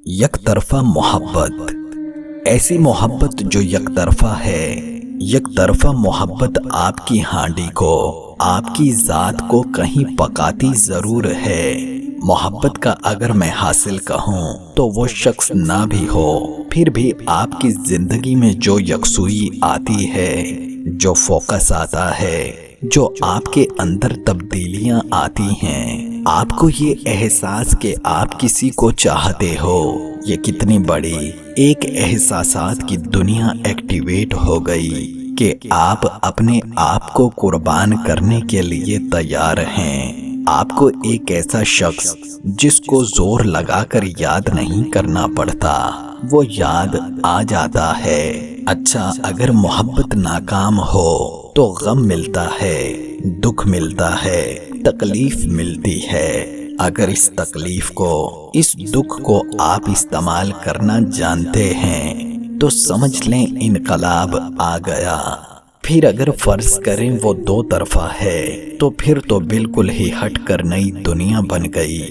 یک طرفہ محبت، ایسی محبت جو یک طرفہ ہے۔ یک طرفہ محبت آپ کی ہانڈی کو، آپ کی ذات کو کہیں پکاتی ضرور ہے۔ محبت کا اگر میں حاصل کہوں تو وہ شخص نہ بھی ہو، پھر بھی آپ کی زندگی میں جو یکسوئی آتی ہے، جو فوکس آتا ہے، جو آپ کے اندر تبدیلیاں آتی ہیں، آپ کو یہ احساس کہ آپ کسی کو چاہتے ہو، یہ کتنی بڑی ایک احساسات کی دنیا ایکٹیویٹ ہو گئی کہ آپ اپنے آپ کو قربان کرنے کے لیے تیار ہیں۔ آپ کو ایک ایسا شخص جس کو زور لگا کر یاد نہیں کرنا پڑتا، وہ یاد آ جاتا ہے۔ اچھا، اگر محبت ناکام ہو تو غم ملتا ہے، دکھ ملتا ہے، تکلیف ملتی ہے۔ اگر اس تکلیف کو، اس دکھ کو آپ استعمال کرنا جانتے ہیں تو سمجھ لیں انقلاب آ گیا۔ پھر اگر فرض کریں وہ دو طرفہ ہے تو پھر تو بالکل ہی ہٹ کر نئی دنیا بن گئی،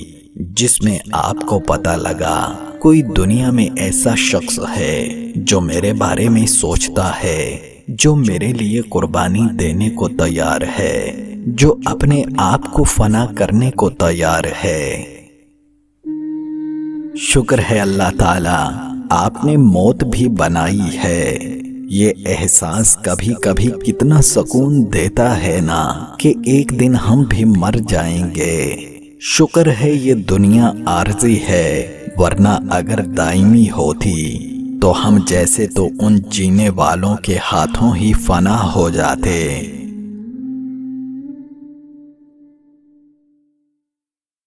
جس میں آپ کو پتہ لگا کوئی دنیا میں ایسا شخص ہے جو میرے بارے میں سوچتا ہے، جو میرے لیے قربانی دینے کو تیار ہے، جو اپنے آپ کو فنا کرنے کو تیار ہے۔ شکر ہے اللہ تعالیٰ، آپ نے موت بھی بنائی ہے۔ یہ احساس کبھی کبھی کتنا سکون دیتا ہے نا کہ ایک دن ہم بھی مر جائیں گے۔ شکر ہے یہ دنیا عارضی ہے، ورنہ اگر دائمی ہوتی تو ہم جیسے تو ان جینے والوں کے ہاتھوں ہی فنا ہو جاتے۔